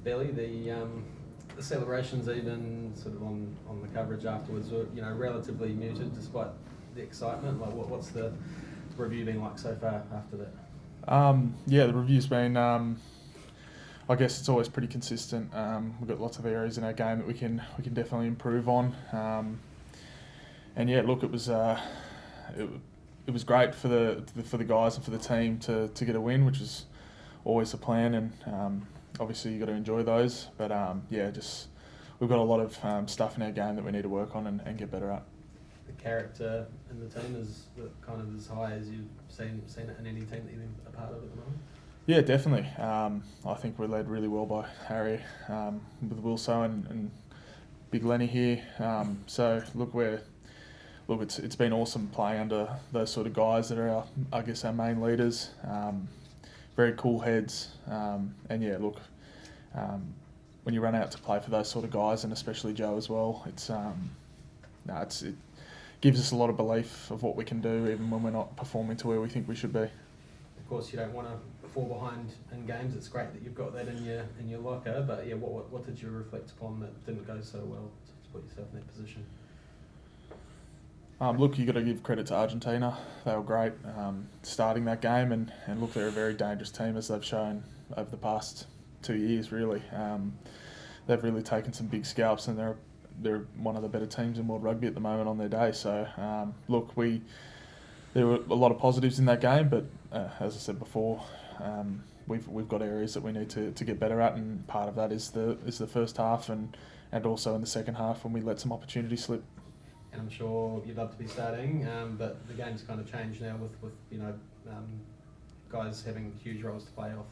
Billy, the celebrations, even sort of on the coverage afterwards, were relatively muted despite the excitement. Like, what's the review been like so far after that? Yeah, the review's been. I guess it's always pretty consistent. We've got lots of areas in our game that we can definitely improve on. And yeah, look, it was great for the guys and for the team to get a win, which is always the plan. And obviously you got to enjoy those. But yeah, just we've got a lot of stuff in our game that we need to work on and get better at. The character in the team is kind of as high as you've seen it in any team that you've been a part of at the moment? Yeah, definitely. I think we're led really well by Harry, with Wilso and Big Lenny here. So look, it's been awesome playing under those sort of guys that are our main leaders. Very cool heads, and yeah, look, when you run out to play for those sort of guys, and especially Joe as well, it gives us a lot of belief of what we can do, even when we're not performing to where we think we should be. Of course, you don't want to fall behind in games. It's great that you've got that in your locker, but yeah, what did you reflect upon that didn't go so well to put yourself in that position? Look, you got to give credit to Argentina. They were great starting that game, and look, they're a very dangerous team, as they've shown over the past 2 years. Really, they've really taken some big scalps, and they're one of the better teams in world rugby at the moment on their day. So look, there were a lot of positives in that game, but as I said before, we've got areas that we need to get better at, and part of that is the first half and also in the second half when we let some opportunity slip. And I'm sure you'd love to be starting, but the game's kind of changed now with guys having huge roles to play off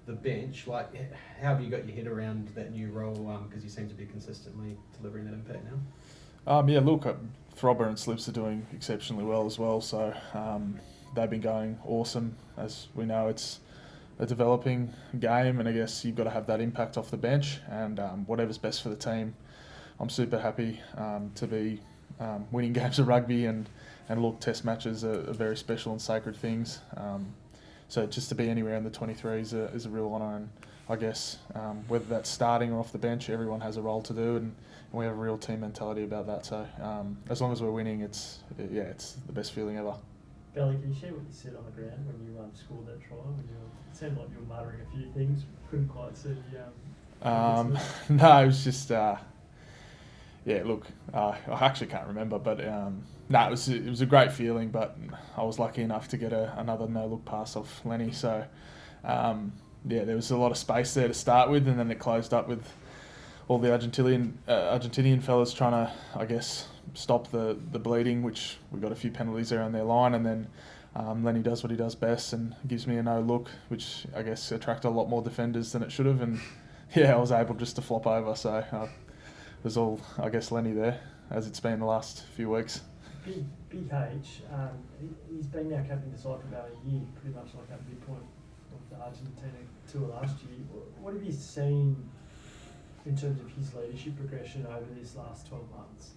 the bench. Like, how have you got your head around that new role? Because you seem to be consistently delivering that impact now. Yeah, look, Throbber and Slips are doing exceptionally well as well. So they've been going awesome. As we know, it's a developing game, and I guess you've got to have that impact off the bench, and whatever's best for the team. I'm super happy to be winning games of rugby, and look, test matches are very special and sacred things. So just to be anywhere in the 23 is a real honour, and I guess whether that's starting or off the bench, everyone has a role to do, and we have a real team mentality about that. So as long as we're winning, it's the best feeling ever. Belly, can you share what you said on the ground when you scored that try? It sounded like you were muttering a few things, couldn't quite see. No, it was just look, I actually can't remember, but it was a great feeling. But I was lucky enough to get another no look pass off Lenny. So there was a lot of space there to start with, and then it closed up with all the Argentinian fellas trying to, I guess, stop the bleeding, which we got a few penalties there on their line, and then Lenny does what he does best and gives me a no look, which I guess attracted a lot more defenders than it should have, and I was able just to flop over. So it was all, I guess, Lenny there, as it's been the last few weeks. Big H, he's been now captain the side for about a year, pretty much like at the midpoint of the Argentina tour last year. What have you seen in terms of his leadership progression over this last 12 months?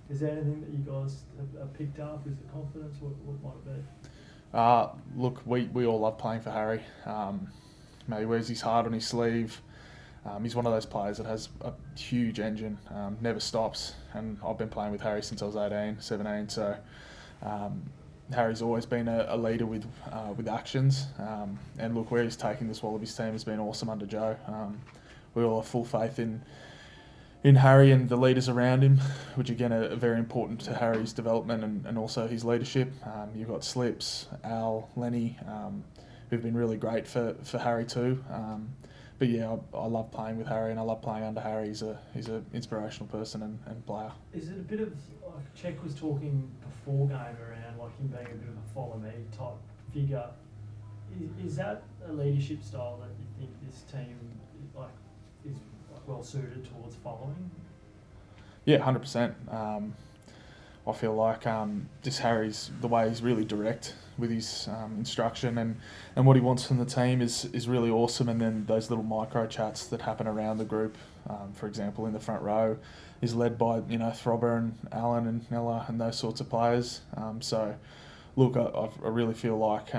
Is there anything that you guys have picked up? Is it confidence? What might it be? Look, we all love playing for Harry. He wears his heart on his sleeve. He's one of those players that has a huge engine, never stops. And I've been playing with Harry since I was 17. So Harry's always been a leader with actions. And look, where he's taking this Wallabies team has been awesome under Joe. We all have full faith in Harry and the leaders around him, which again are very important to Harry's development and also his leadership. You've got Slips, Al, Lenny, who've been really great for Harry too. But yeah, I love playing with Harry, and I love playing under Harry. He's an inspirational person and player. Is it a bit of, like Czech was talking before game around like him being a bit of a follow me type figure? Is that a leadership style that you think this team is well suited towards following? Yeah, 100%. I feel like just Harry's, the way he's really direct with his instruction and what he wants from the team is really awesome. And then those little micro chats that happen around the group, for example, in the front row, is led by Throbber and Alan and Nella and those sorts of players. So, look, I really feel like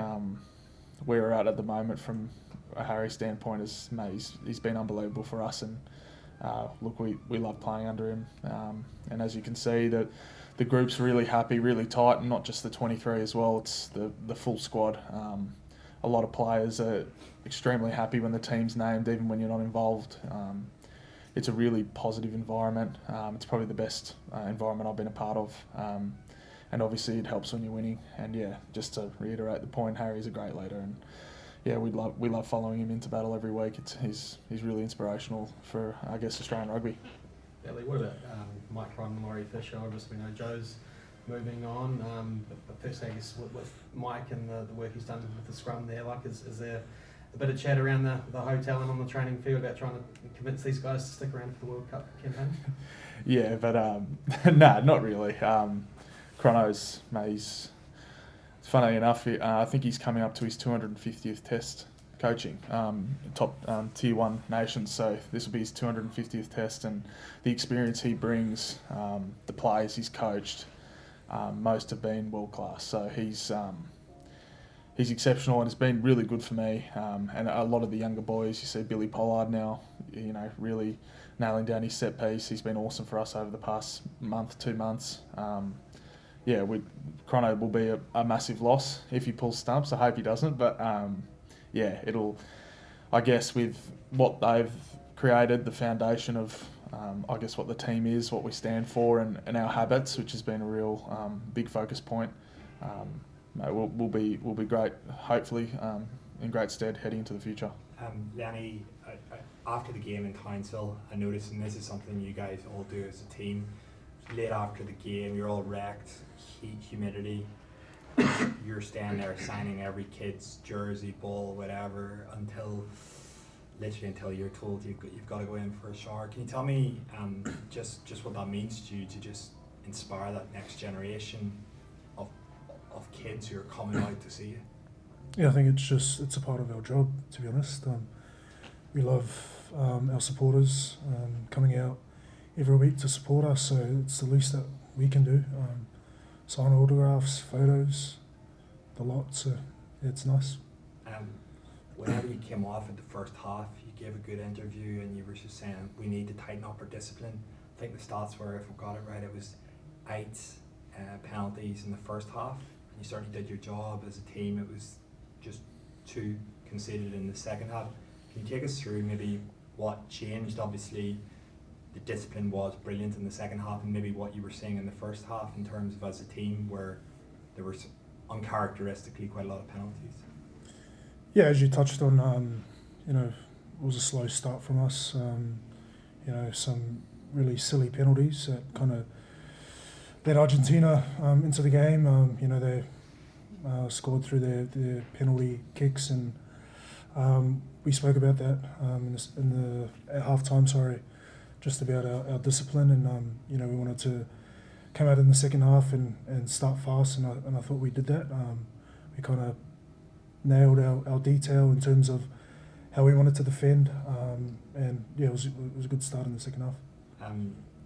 where we're at the moment from a Harry standpoint is, mate, he's been unbelievable for us, and look, we love playing under him, and as you can see, the group's really happy, really tight, and not just the 23 as well, it's the full squad. A lot of players are extremely happy when the team's named, even when you're not involved. It's a really positive environment. It's probably the best environment I've been a part of. And obviously it helps when you're winning. And yeah, just to reiterate the point, Harry's a great leader, and yeah, we love following him into battle every week. He's really inspirational for, I guess, Australian rugby. Ellie, what about Mike Prime and Laurie Fisher? Obviously, we know Joe's moving on, but first, I guess, with Mike and the work he's done with the scrum there, like, is there a bit of chat around the hotel and on the training field about trying to convince these guys to stick around for the World Cup campaign? Yeah, but nah, not really. Chrono's, mate, it's funny enough, I think he's coming up to his 250th test coaching, top tier 1 nations, so this will be his 250th test, and the experience he brings, the players he's coached, most have been world class, so he's exceptional, and it's been really good for me, and a lot of the younger boys, you see Billy Pollard now, really nailing down his set piece. He's been awesome for us over the past month, 2 months. Chrono will be a massive loss if he pulls stumps. I hope he doesn't, but it'll, I guess, with what they've created, the foundation of, I guess, what the team is, what we stand for, and our habits, which has been a real big focus point. We'll be great, hopefully, in great stead heading into the future. Lenny, after the game in Townsville, I noticed, and this is something you guys all do as a team, late after the game, you're all wrecked, heat, humidity, you're standing there signing every kid's jersey, ball, whatever, until you're told you've got to go in for a shower. Can you tell me just what that means to you, to just inspire that next generation of kids who are coming out to see you? Yeah, I think it's a part of our job, to be honest. We love our supporters coming out every week to support us, so it's the least that we can do. Sign autographs, photos, the lot, so it's nice. Whenever you came off at the first half, you gave a good interview and you were just saying we need to tighten up our discipline. I think the stats were, if I got it right, it was 8 penalties in the first half. You certainly did your job as a team. It was just 2 conceded in the second half. Can you take us through maybe what changed? Obviously, the discipline was brilliant in the second half, and maybe what you were seeing in the first half in terms of as a team where there were uncharacteristically quite a lot of penalties. Yeah, as you touched on, it was a slow start from us. Some really silly penalties that kind of led Argentina into the game. They scored through their penalty kicks, and we spoke about that at halftime. Just about our discipline, and we wanted to come out in the second half and start fast, and I thought we did that. We kind of nailed our detail in terms of how we wanted to defend, and yeah, it was a good start in the second half.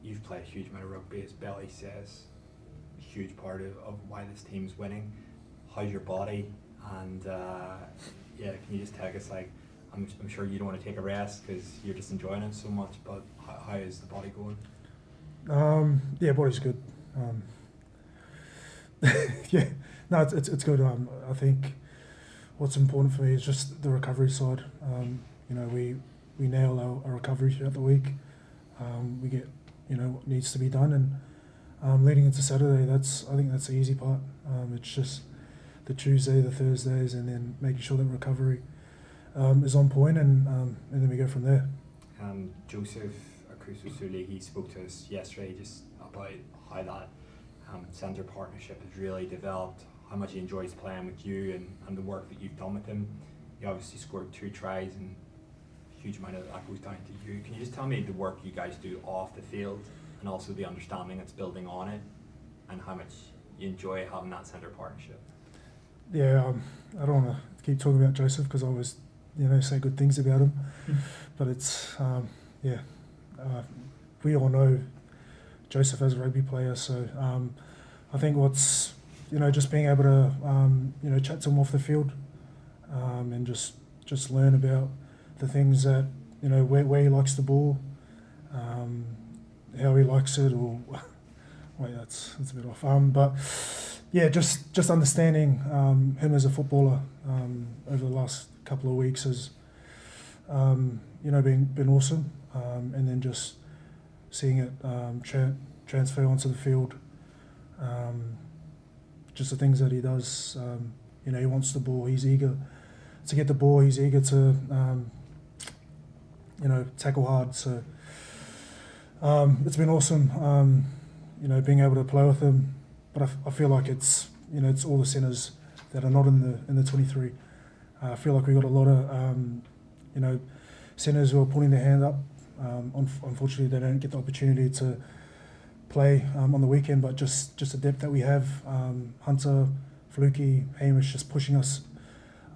You've played a huge amount of rugby, as Belly says, a huge part of why this team's winning. How's your body? And can you just take us, like, I'm sure you don't want to take a rest because you're just enjoying it so much, but how is the body going? Body's good. It's good. I think what's important for me is just the recovery side. We nail our recovery throughout the week. We get what needs to be done, and leading into Saturday, I think that's the easy part. It's just the Tuesday, the Thursdays, and then making sure that recovery is on point, and then we go from there. Joseph-aukuso, he spoke to us yesterday just about how that centre partnership has really developed, how much he enjoys playing with you and the work that you've done with him. He obviously scored 2 tries, and a huge amount of that goes down to you. Can you just tell me the work you guys do off the field, and also the understanding that's building on it, and how much you enjoy having that centre partnership? Yeah, I don't want to keep talking about Joseph because I always say good things about him, but it's we all know Joseph as a rugby player, so I think what's just being able to chat to him off the field, and just just learn about the things that, you know, where he likes the ball, how he likes it, or wait, that's a bit off. But yeah, just understanding him as a footballer over the last couple of weeks has, you know, been awesome, and then just seeing it transfer onto the field. Just the things that he does, you know, he wants the ball, he's eager to get the ball, he's eager to, you know, tackle hard. So it's been awesome, you know, being able to play with him. But I feel like it's, you know, it's all the centres that are not in the 23. I feel like we got a lot of, you know, centres who are putting their hand up. Unfortunately, they don't get the opportunity to play on the weekend, but just the depth that we have, Hunter, Fluky, Hamish, just pushing us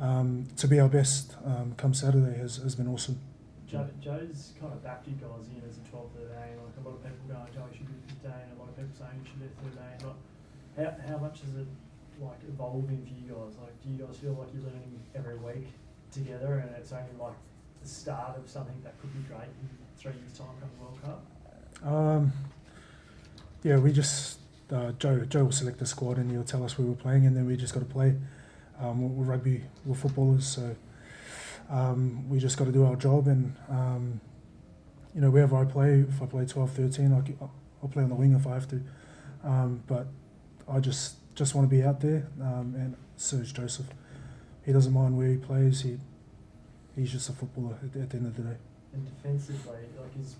to be our best come Saturday has been awesome. Joe's kind of backed you guys in as a 12, 13. Like a lot of people going, Joe, you should be 15. A lot of people saying you should be 13. Like, how much is it like evolving for you guys? Like, do you guys feel like you're learning every week together, and it's only like the start of something that could be great in 3 years' time come the World Cup? Yeah, we just Joe will select the squad and he'll tell us who we're playing, and then we just got to play. We're rugby, we're footballers, so we just got to do our job. And you know, wherever I play, if I play 12, 13, I'll play on the wing if I have to. But I just want to be out there. And so is Joseph. He doesn't mind where he plays. He's just a footballer at the end of the day. And defensively, like is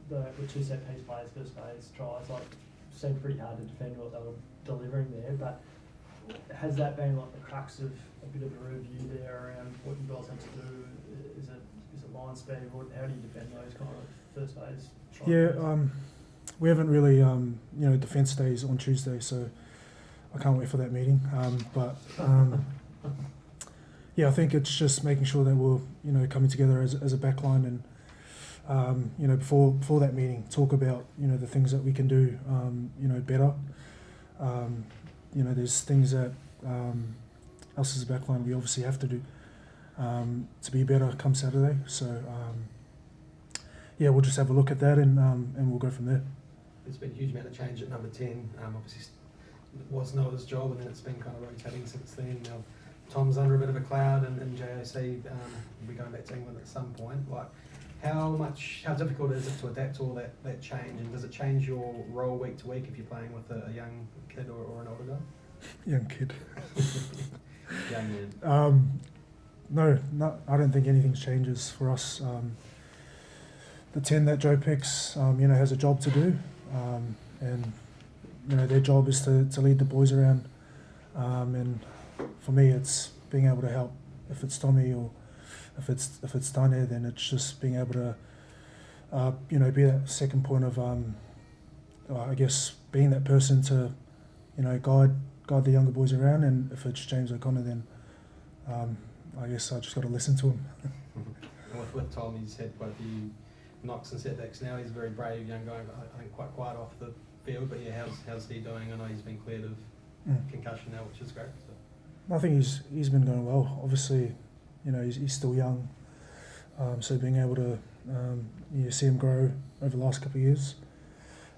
the two set piece players, first phase tries, like seemed pretty hard to defend what they were delivering there. But has that been like the crux of a bit of a review there around what you guys have to do? Is it line speed? How do you defend those kind of first phase tries? Yeah, we haven't really, you know, defence days on Tuesday, so I can't wait for that meeting. But yeah, I think it's just making sure that we're, you know, coming together as a backline, and you know, before that meeting, talk about, you know, the things that we can do, you know, better. You know, there's things that us as a backline we obviously have to do to be better come Saturday. So yeah, we'll just have a look at that, and we'll go from there. There's been a huge amount of change at number 10. Obviously, it was Noah's job, and then it's been kind of rotating since then. Now, Tom's under a bit of a cloud, and JOC will be going back to England at some point. Like, how difficult is it to adapt to all that change, and does it change your role week to week if you're playing with a young kid or an older guy? Young kid. Young man. No, I don't think anything changes for us. The 10 that Joe picks, you know, has a job to do, and you know, their job is to lead the boys around. And for me, it's being able to help. If it's Tommy or if it's Tane, then it's just being able to, you know, be that second point of, I guess, being that person to, you know, guide the younger boys around. And if it's James O'Connor, then I guess I just got to listen to him. With Tom, he's had quite a few knocks and setbacks now. He's a very brave young guy, I think quite quiet off the field. But yeah, how's he doing? I know he's been cleared of concussion now, which is great. So. I think he's been going well. Obviously, you know, he's still young, so being able to you see him grow over the last couple of years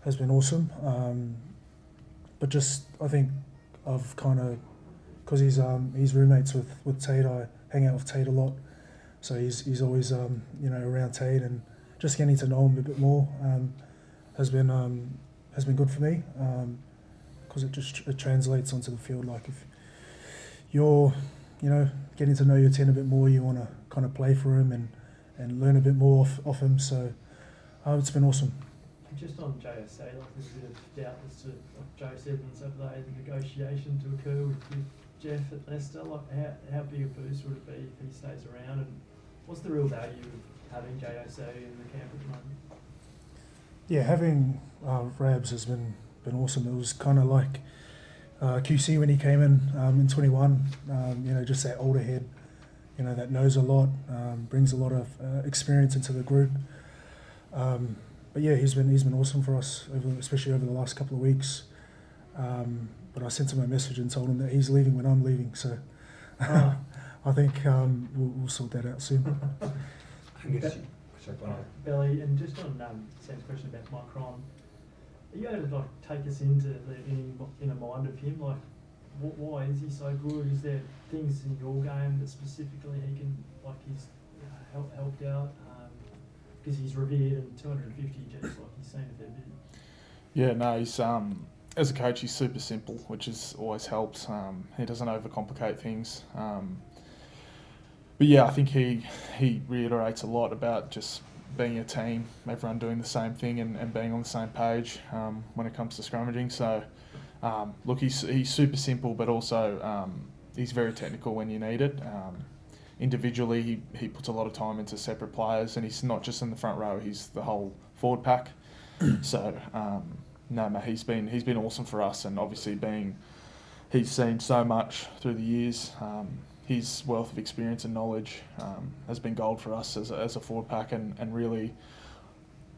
has been awesome. But just I think I've kind of, because he's roommates with Tate, I hang out with Tate a lot, so he's always you know, around Tate, and just getting to know him a bit more has been good for me, because it translates onto the field. Like if you're, you know, getting to know your 10 a bit more, you want to kind of play for him and learn a bit more off him. So it's been awesome. Just on JSA, like there's a bit of doubt as to, like Joe said on Saturday, the negotiation to occur with Jeff at Leicester. Like how big a boost would it be if he stays around, and what's the real value of having JSA in the camp at the moment? Yeah, having Rabs has been awesome. It was kind of like QC when he came in 21. You know, just that older head, you know, that knows a lot, brings a lot of experience into the group. But yeah, he's been awesome for us, especially over the last couple of weeks. But I sent him a message and told him that he's leaving when I'm leaving. So I think we'll sort that out soon. Angus, sorry, go on. Billy, and just on Sam's question about Mike Ron, are you able to like take us into the inner mind of him? Like, why is he so good? Is there things in your game that specifically he can, like, he's helped out? Because he's revered and 250, just like he's seen a fair bit. Yeah, no, he's as a coach, he's super simple, which has always helped. He doesn't overcomplicate things. But yeah, I think he reiterates a lot about just being a team, everyone doing the same thing and being on the same page when it comes to scrummaging. So, look, he's super simple, but also he's very technical when you need it. Individually, he puts a lot of time into separate players, and he's not just in the front row; he's the whole forward pack. So, no, mate, he's been awesome for us, and obviously he's seen so much through the years. His wealth of experience and knowledge has been gold for us as a forward pack, and really,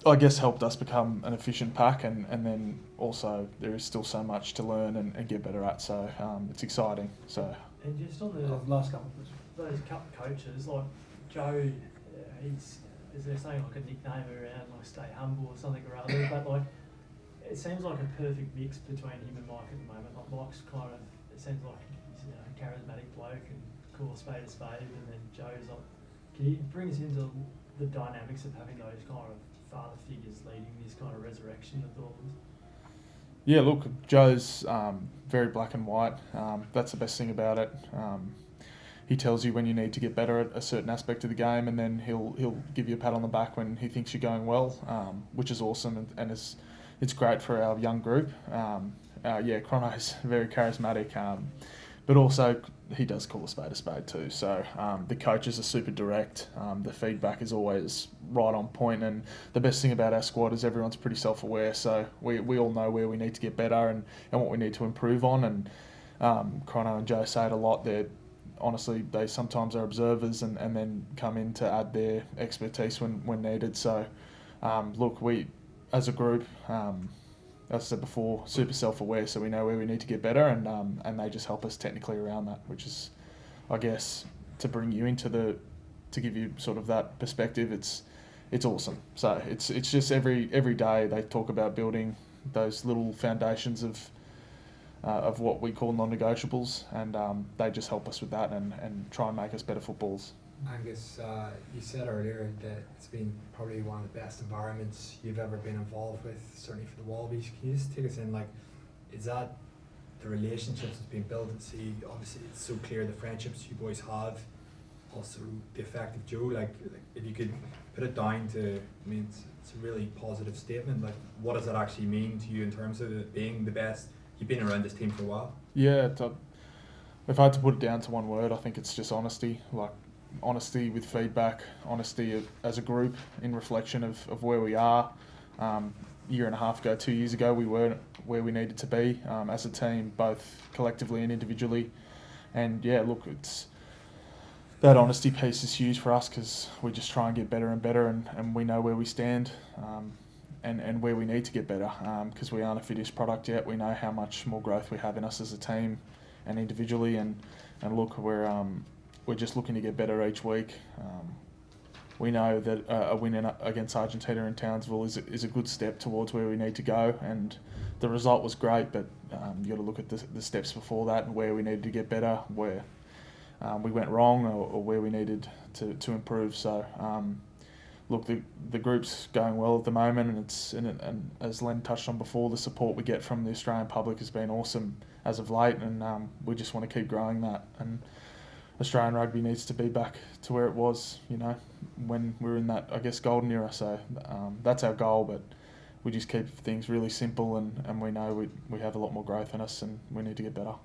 I guess, helped us become an efficient pack. And then also there is still so much to learn and get better at. So it's exciting. So. And just on the last couple of questions. Those coaches, like Joe, is there saying like a nickname around like stay humble or something or other? But like, it seems like a perfect mix between him and Mike at the moment. Like Mike's kind of, it seems like he's a charismatic bloke and call a spade, and then Joe's like, can you bring us into the dynamics of having those kind of father figures leading this kind of resurrection of the Wallabies? Yeah, look, Joe's very black and white. That's the best thing about it. He tells you when you need to get better at a certain aspect of the game, and then he'll give you a pat on the back when he thinks you're going well, which is awesome, and it's great for our young group. Chrono's very charismatic, but also he does call a spade too. So the coaches are super direct. The feedback is always right on point, and the best thing about our squad is everyone's pretty self-aware. So we all know where we need to get better and what we need to improve on. And Chrono and Joe say it a lot. Honestly, they sometimes are observers and then come in to add their expertise when needed. So, look, we, as a group, as I said before, super self-aware, so we know where we need to get better, and they just help us technically around that, which is, I guess, to bring you to give you sort of that perspective, it's awesome. So it's just every day they talk about building those little foundations of what we call non-negotiables, and they just help us with that and try and make us better footballs. Angus, you said earlier that it's been probably one of the best environments you've ever been involved with, certainly for the Wallabies. Can you just take us in, like, is that the relationships that's been built? And see, obviously it's so clear the friendships you boys have, also the effect of Joe, like if you could put it down to, I mean, it's a really positive statement, like what does that actually mean to you in terms of it being the best? You've been around this team for a while. Yeah, if I had to put it down to one word, I think it's just honesty. Like honesty with feedback, honesty as a group in reflection of where we are. Year and a half ago, 2 years ago, we weren't where we needed to be as a team, both collectively and individually. And yeah, look, that honesty piece is huge for us because we just try and get better and better, and we know where we stand. And where we need to get better, because we aren't a finished product yet. We know how much more growth we have in us as a team and individually, and look, we're just looking to get better each week. We know that a win against Argentina in Townsville is a good step towards where we need to go, and the result was great, but you got to look at the steps before that and where we needed to get better, where we went wrong, or where we needed to improve. So. Look, the group's going well at the moment, and as Len touched on before, the support we get from the Australian public has been awesome as of late, and we just want to keep growing that. And Australian rugby needs to be back to where it was, when we were in that, I guess, golden era. So that's our goal, but we just keep things really simple, and we know we have a lot more growth in us, and we need to get better.